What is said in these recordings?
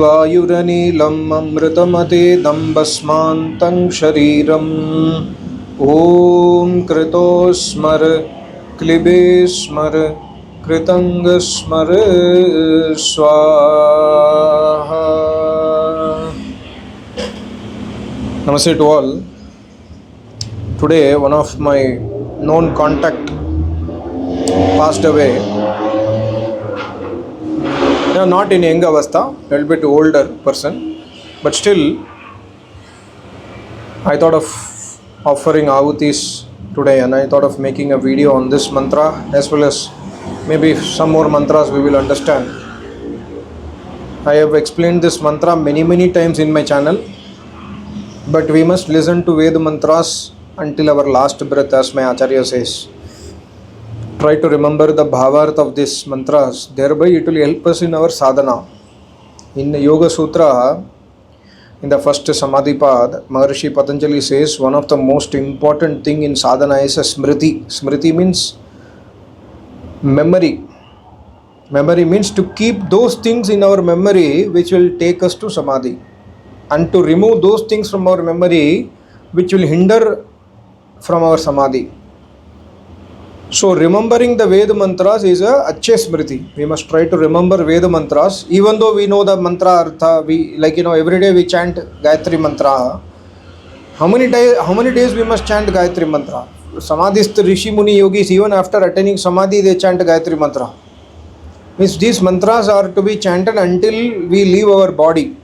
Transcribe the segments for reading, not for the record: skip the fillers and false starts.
वायुरनीलम् अमृतमतेदं भस्मान्तं शरीरम् ॐ कृतोस्मर क्लिबेस्मर कृतंगस्मर स्वाहा. Namaste to all. Today one of my known contact passed away. Not in young avastha, a little bit older person, but still I thought of offering ahutis today, and I thought of making a video on this mantra as well as maybe some more mantras we will understand. I have explained this mantra many times in my channel, but we must listen to Ved mantras until our last breath, as my Acharya says. Try to remember the bhavarth of these mantras, thereby it will help us in our sadhana. In Yoga Sutra, in the first Samadhipad, Maharishi Patanjali says one of the most important thing in sadhana is a smriti. Smriti means memory. Memory means to keep those things in our memory which will take us to samadhi, and to remove those things from our memory which will hinder from our samadhi. So remembering the Veda mantras is a achhe smriti. We must try to remember Veda mantras, even though we know the mantra artha. We every day we chant Gayatri mantra. How many days we must chant Gayatri mantra? Samadhist Rishi Muni Yogis, even after attaining samadhi, they chant Gayatri mantra. Means these mantras are to be chanted until we leave our body.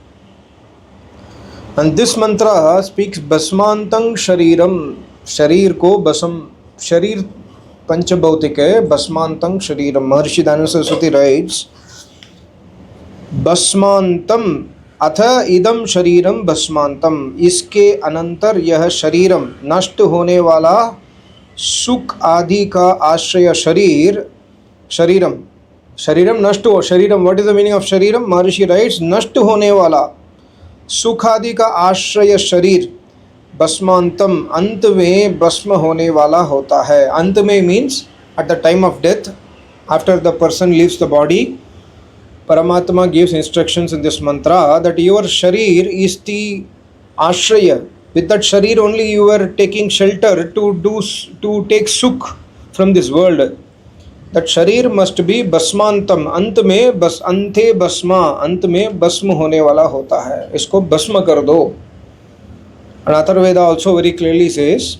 And this mantra speaks Basmantang Shariram. Sharir ko basam. Sharir Panchabhautik hai. Basmantang Shariram. Maharishi Dayananda Saraswati writes, Basmantam अथ इदम शरीरम भस्मांतम. इसके अनंतर यह शरीरम, नष्ट होने वाला सुख आदि का आश्रय शरीर. शरीरम, शरीरम नष्ट हो. शरीरम, what is the meaning of शरीरम? महर्षि राइट्स, नष्ट होने वाला सुख आदि का आश्रय शरीर भस्मांतम, अंत में भस्म होने वाला होता है. अंत में means at the time of death, after the person leaves the body. Paramatma gives instructions in this mantra that your sharir is the ashraya. With that sharir only you are taking shelter to take sukh from this world. That sharir must be basmantam. अंत में बस अंते भस्मा, अंत में भस्म होने वाला होता है. इसको भस्म कर दो. And Atharvaveda also very clearly says,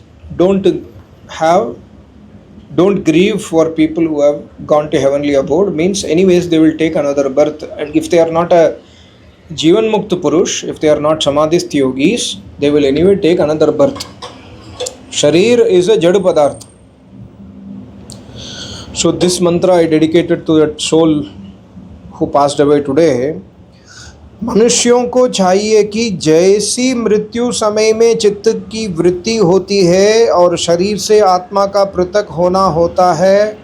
don't grieve for people who have gone to heavenly abode. Means anyways they will take another birth, and if they are not a Jivan Mukta Purush, if they are not Samadhist yogis, they will anyway take another birth. Sharir is a Jad Padarth. So this mantra I dedicated to that soul who passed away today. मनुष्यों को चाहिए कि जैसी मृत्यु समय में चित्त की वृत्ति होती है और शरीर से आत्मा का पृथक होना होता है,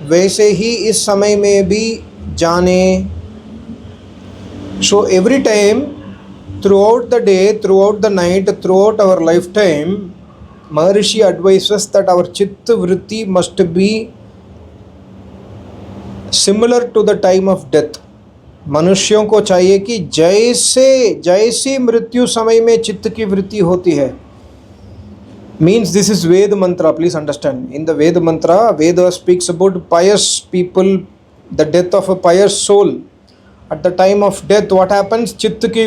वैसे ही इस समय में भी जाने. So every time, throughout the day, throughout the night, throughout our lifetime, Maharishi advises that our chitta vritti must be similar to the time of death. मनुष्यों को चाहिए कि जैसी मृत्यु समय में चित्त की वृत्ति होती है. Means this is Ved mantra, please understand. In the Ved mantra, Veda speaks about pious people, the death of a pious soul. At the time of death, what happens? चित्त की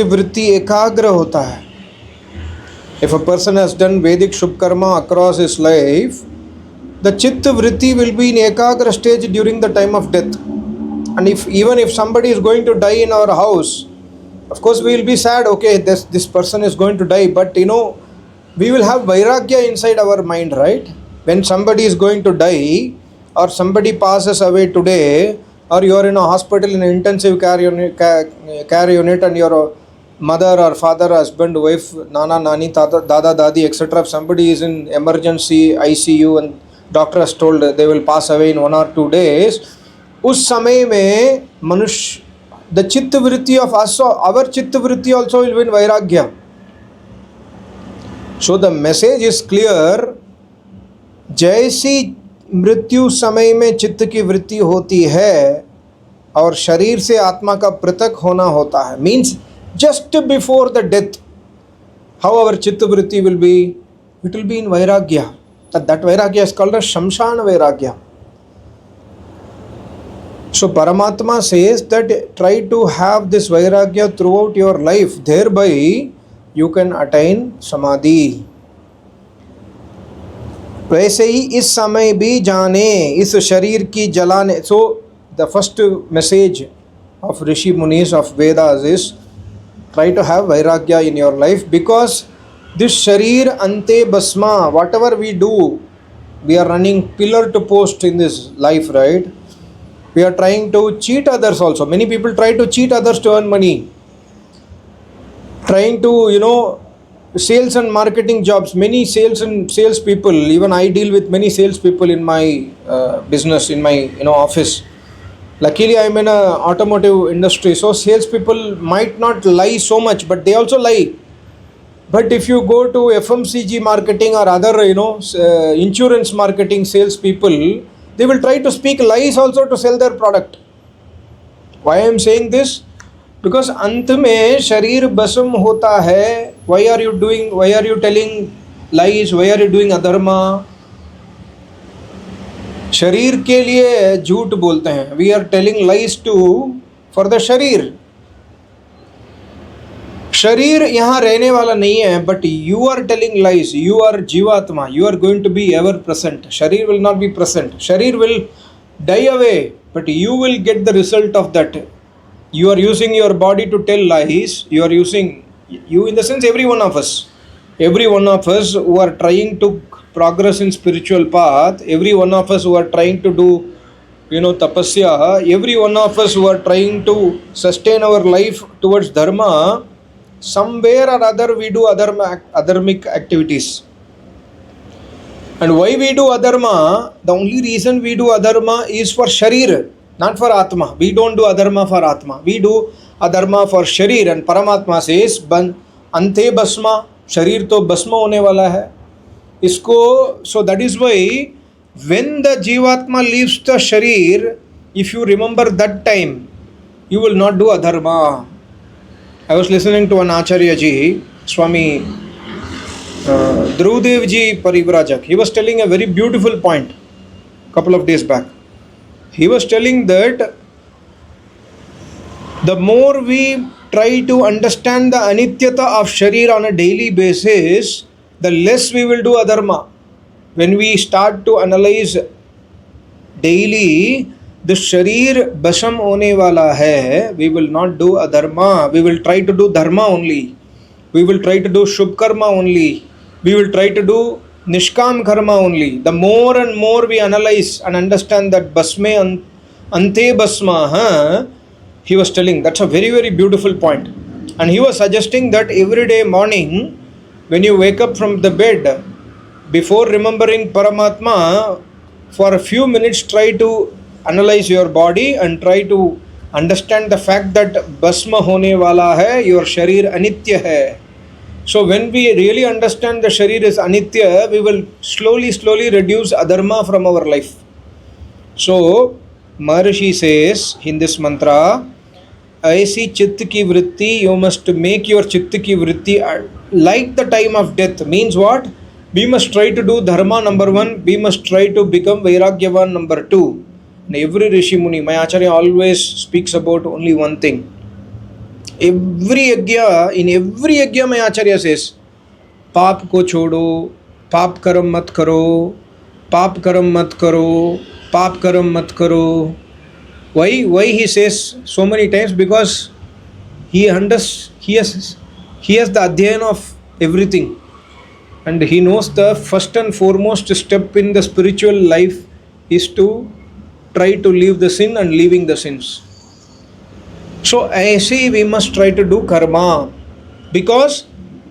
वृत्ति एकाग्र होता है. If a person has done Vedic Shubh Karma across his life, the chitta vritti will be in ekagra stage during the time of death. And even if somebody is going to die in our house, of course we will be sad, okay, this person is going to die, but we will have vairagya inside our mind, right? When somebody is going to die, or somebody passes away today, or you are in a hospital in an intensive care unit and your mother or father, husband, wife, nana, nani, dada, dadi, etc. If somebody is in emergency ICU and doctor has told they will pass away in 1 or 2 days, उस समय में मनुष्य, the chitta vritti of us, our chitta vritti also will win vairagya. So the message is clear. जैसी मृत्यु समय में चित्त की वृत्ति होती है और शरीर से आत्मा का पृथक होना होता है. Means just before the death, how our chitta vritti will be, it will be in vairagya. That vairagya is called as shamshan vairagya. So Paramatma says that try to have this vairagya throughout your life, thereby you can attain samadhi. वैसे ही इस समय भी जाने इस शरीर की जलाने. So the first message of Rishi Munis of Vedas is try to have vairagya in your life, because this sharir ante basma, whatever we do, we are running pillar to post in this life, right? We are trying to cheat others also. Many people try to cheat others to earn money. Trying to, sales and marketing jobs. Many sales people, even I deal with many sales people in my business, in my office. Luckily, I'm in a automotive industry, so sales people might not lie so much, but they also lie. But if you go to FMCG marketing or other, insurance marketing sales people, they will try to speak lies also to sell their product. Why I am saying this? Because अंत में शरीर भस्म होता है. Why are you telling lies? Why are you doing अधर्मा? शरीर के लिए झूठ बोलते हैं. We are telling lies for the शरीर. शरीर यहाँ रहने वाला नहीं है, but you are telling lies. You are जीवात्मा. You are going to be ever present. शरीर will not be present. शरीर will die away, but you will get the result of that. You are using your body to tell lies. You are using, you in the sense every one of us who are trying to progress in spiritual path, every one of us who are trying to do tapasya, every one of us who are trying to sustain our life towards dharma, somewhere or other we do adharmic activities. And why we do adharma? The only reason we do adharma is for sharir, not for atma. We don't do adharma for atma. We do adharma for sharir. And Paramatma says, ante basma, sharir to basma hone wala hai. Isko, so that is why when the jivatma leaves the sharir, if you remember that time, you will not do adharma. I was listening to an Acharya ji, Swami Dhruv ji Parivrajak. He was telling a very beautiful point couple of days back. He was telling that the more we try to understand the anityata of sharir on a daily basis, the less we will do adharma. When we start to analyze daily, the sharir basham hone wala hai, we will not do adharma. We will try to do dharma only. We will try to do shubh karma only. We will try to do nishkam karma only. The more and more we analyze and understand that basme ante basma, he was telling, that's a very, very beautiful point. And he was suggesting that every day morning, when you wake up from the bed, before remembering Paramatma, for a few minutes try to analyze your body and try to understand the fact that basma hone wala hai, your sharir anitya hai. So when we really understand the sharir is anitya, we will slowly reduce adharma from our life. So Maharishi says in this mantra, ऐसी चित्त की वृत्ति, you must make your चित्त की वृत्ति like the time of death. Means what? We must try to do dharma number 1. We must try to become vairagyavan number 2. And every Rishi Muni, my Acharya always speaks about only one thing. In every yajna my Acharya says, पाप को छोड़ो, पाप कर्म मत करो, पाप कर्म मत करो, पाप कर्म मत करो. Why he says so many times? Because he has the adhyayan of everything, and he knows the first and foremost step in the spiritual life is to try to leave the sin and leaving the sins. So ऐसे we must try to do karma, because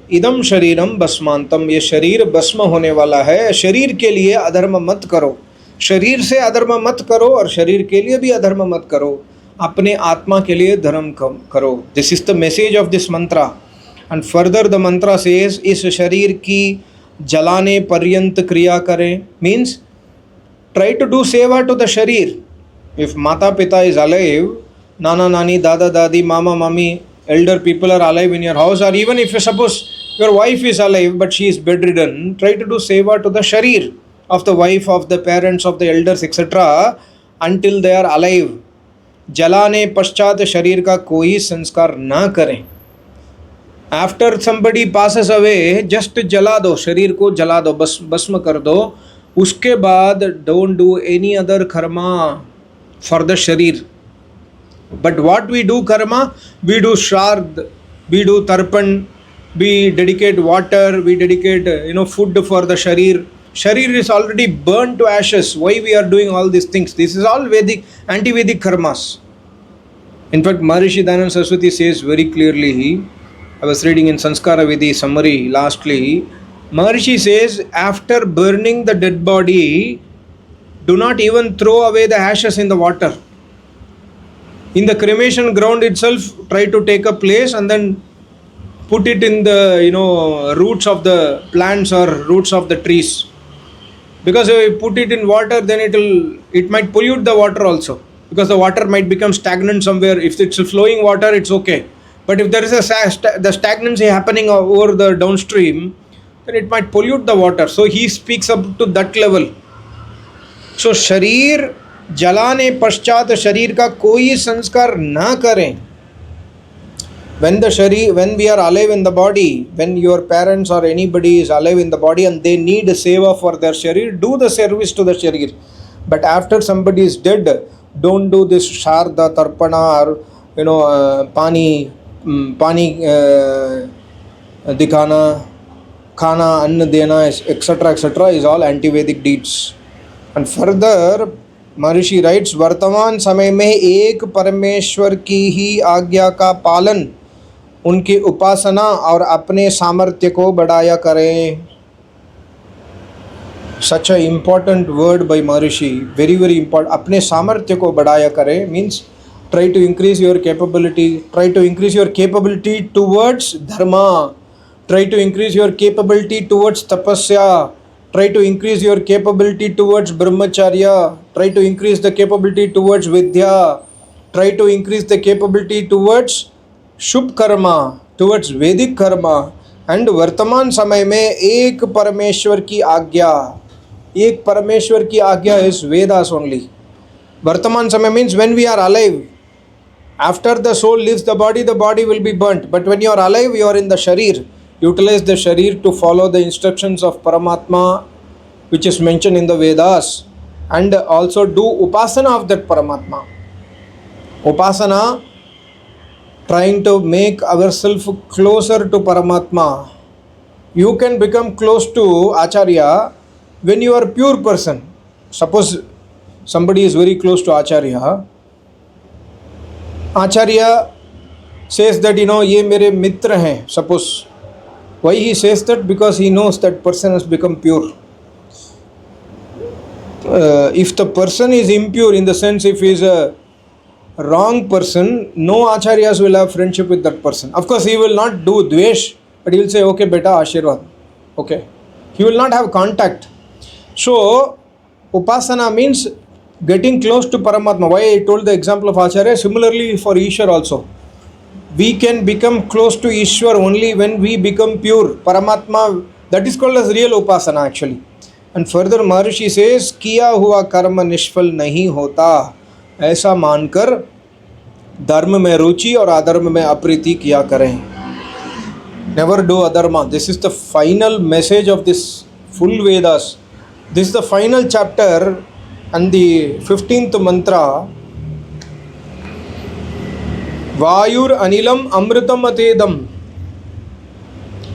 idam shariram basmantam, ये शरीर भस्म होने वाला है. शरीर के लिए अधर्म मत करो, शरीर से अधर्म मत करो और शरीर के लिए भी अधर्म मत करो, अपने आत्मा के लिए धर्म करो. This is the message of this Mantra. And further the Mantra says, इस शरीर की जलाने पर्यंत क्रिया करें. Means try to do seva to the sharir. If Mata Pita is alive, Nana Nani, Dada Dadi, Mama Mami, elder people are alive in your house, or even if you suppose your wife is alive but she is bedridden, try to do seva to the sharir of the wife, of the parents, of the elders, etc. until they are alive. जलाने पश्चात शरीर का कोई संस्कार ना करें. After somebody passes away, just जला दो, शरीर को जला दो, बस भस्म कर दो. उसके बाद don't do any other karma for the sharir. But what we do karma? We do shard, we do tarpan, we dedicate water, we dedicate food for the sharir. Sharir is already burnt to ashes. Why we are doing all these things? This is all Vedic, anti-Vedic karmas. In fact, Maharishi Dayananda Saraswati says very clearly, I was reading in Sanskara Vidhi summary lastly, Maharishi says, after burning the dead body, do not even throw away the ashes in the water. In the cremation ground itself, try to take a place and then put it in the roots of the plants or roots of the trees. Because if you put it in water, then it might pollute the water also. Because the water might become stagnant somewhere. If it's flowing water, it's okay. But if there is the stagnancy happening over the downstream, then it might pollute the water. So he speaks up to that level. So शरीर जलाने पश्चात शरीर का कोई संस्कार ना करें. When we are alive in the body, when your parents or anybody is alive in the body and they need seva for their sharir, do the service to the sharir. But after somebody is dead, don't do this sharda, tarpana, or pani dikhana, khana, anna dena, etc. is all anti-Vedic deeds. And further, Maharshi rights, वर्तमान समय में एक परमेश्वर की ही आज्ञा का पालन, उनकी उपासना और अपने सामर्थ्य को बढ़ाया करें. Such a important word by Maharishi, very very important. अपने सामर्थ्य को बढ़ाया करें means try to increase your capability, towards dharma, try to increase your capability towards tapasya, try to increase your capability towards brahmacharya, try to increase the capability towards vidya, try to increase the capability towards Shubh Karma, towards वैदिक Karma. And वर्तमान समय में एक परमेश्वर की आज्ञा is Vedas only. वर्तमान समय means when we are alive. After the soul leaves the body will be burnt. But when you are alive, you are in the sharir. Utilize the sharir to follow the instructions of Paramatma, which is mentioned in the Vedas, and also do upasana of that Paramatma. Upasana, trying to make ourselves closer to Paramatma. You can become close to Acharya when you are a pure person. Suppose somebody is very close to Acharya. Acharya says that, ye mere mitra hai. Suppose. Why he says that? Because he knows that person has become pure. If the person is impure, in the sense if he is a wrong person, no acharyas will have friendship with that person. Of course, he will not do dvesh, but he will say, okay, beta, ashirvad. Okay. He will not have contact. So, upasana means getting close to Paramatma. Why I told the example of Acharya? Similarly for Ishwar also. We can become close to Ishwar only when we become pure. Paramatma, that is called as real upasana actually. And further Maharishi says, किया हुआ कर्म निष्फल नहीं होता, ऐसा मानकर धर्म में रुचि और अधर्म में अप्रीति किया करें. Never do adharma. This is the final message of this full Vedas. This is the final chapter and the 15th mantra. Vayur anilam amritam atedam.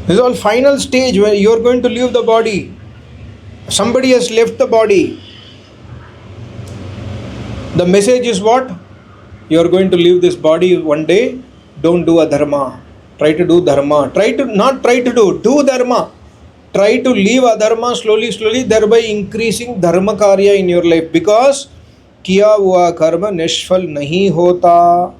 This is all final stage where you are going to leave the body. Somebody has left the body. The message is what? You are going to leave this body one day. Don't do adharma. Try to do dharma. Do dharma. Try to leave adharma slowly, thereby increasing dharma karya in your life. Because किया हुआ कर्म निष्फल नहीं होता.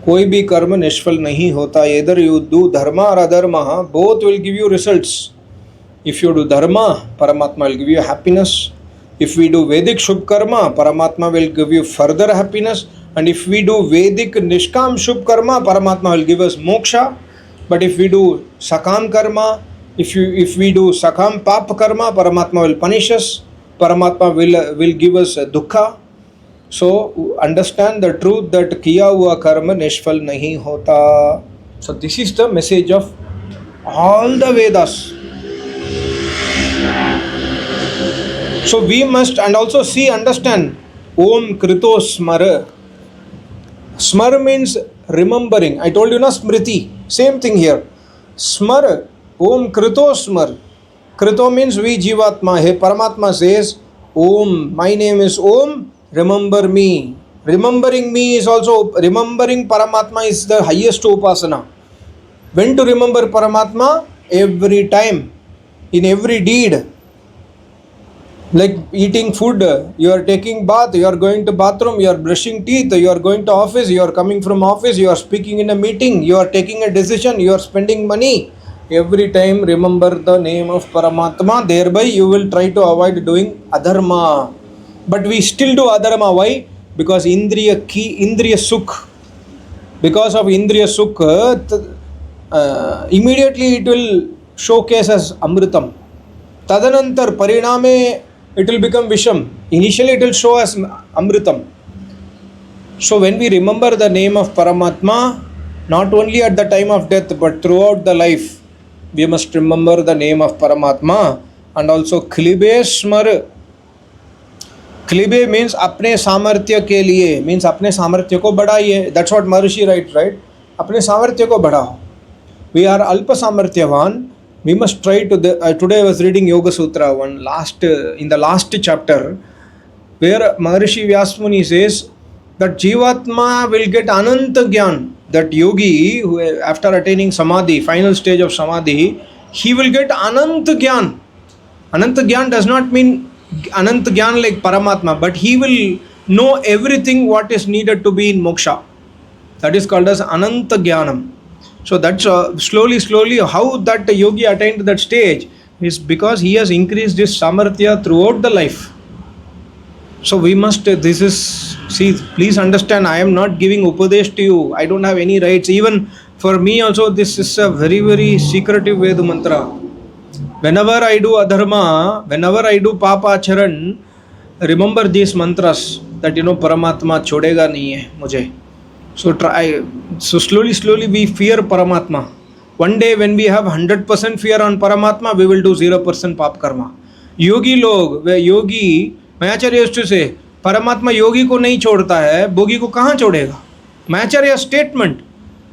कोई भी कर्म निष्फल नहीं होता. Either you do dharma or adharma, both will give you results. If you do dharma, Paramatma will give you happiness. If we do Vedic Shubh Karma, Paramatma will give you further happiness. And if we do Vedic Nishkam Shubh Karma, Paramatma will give us moksha. But if we do Sakam Karma, if we do Sakam Pap Karma, Paramatma will punish us. Paramatma will give us dukkha. So understand the truth that kiya hua karma nishfal nahi hota. So this is the message of all the Vedas. So we must, and also see, understand, Om Krito Smara. Smar means remembering. I told you na, Smriti. Same thing here. Smar, Om Krito Smar. Krito means we Jivatma. Hey, Paramatma says, Om, my name is Om, remember me. Remembering me is also, remembering Paramatma is the highest upasana. When to remember Paramatma? Every time, in every deed. Like eating food, you are taking bath, you are going to bathroom, you are brushing teeth, you are going to office, you are coming from office, you are speaking in a meeting, you are taking a decision, you are spending money. Every time remember the name of Paramatma, thereby you will try to avoid doing adharma. But we still do adharma. Why? Because Indriya Sukh. Because of Indriya Sukh, immediately it will showcase as Amritam. Tadanantar Pariname, it will become Visham. Initially it will show as Amritam. So when we remember the name of Paramatma, not only at the time of death but throughout the life, we must remember the name of Paramatma. And also Klibe Smar. Klibe means apne samarthya ke liye, means apne samarthya ko badaiye. That's what Maharishi writes, right? Apne samarthya ko badao. We are alpa samarthyavan. We must try to today I was reading Yoga Sutra in the last chapter, where Maharishi Vyasmuni says that Jivatma will get Ananta Gyan. That yogi, who after attaining Samadhi, final stage of Samadhi, he will get Ananta Gyan. Ananta Gyan does not mean Ananta Gyan like Paramatma, but he will know everything what is needed to be in moksha. That is called as Ananta Gyanam. So that's slowly how that yogi attained that stage is because he has increased his samarthya throughout the life. So we must, please understand, I am not giving upadesh to you. I don't have any rights. Even for me also, this is a very, very secretive Veda mantra. Whenever I do adharma, whenever I do papacharan, remember these mantras that Paramatma chodega nahi hai mujhe. So slowly we fear Paramatma. One day when we have 100% fear on Paramatma, we will do 0% pap karma. Yogi log, where yogi, Mayacharya used to say, Paramatma yogi ko nahi chodta hai, bogi ko kahan chodega? Mayacharya statement.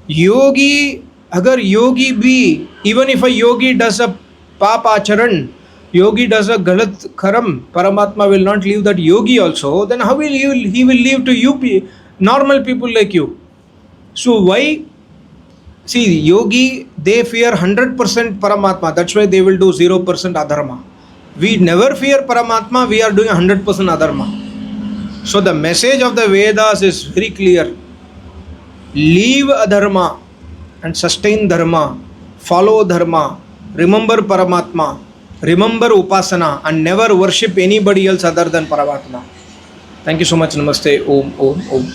Yogi, agar yogi bhi, even if a yogi does a pap acharan, yogi does a galat karam, Paramatma will not leave that yogi also, then how will he will leave to you, normal people like you? So why? See, yogi, they fear 100% Paramatma. That's why they will do 0% adharma. We never fear Paramatma. We are doing 100% adharma. So the message of the Vedas is very clear. Leave adharma and sustain dharma. Follow dharma. Remember Paramatma. Remember Upasana and never worship anybody else other than Paramatma. Thank you so much. Namaste. Om, Om, Om.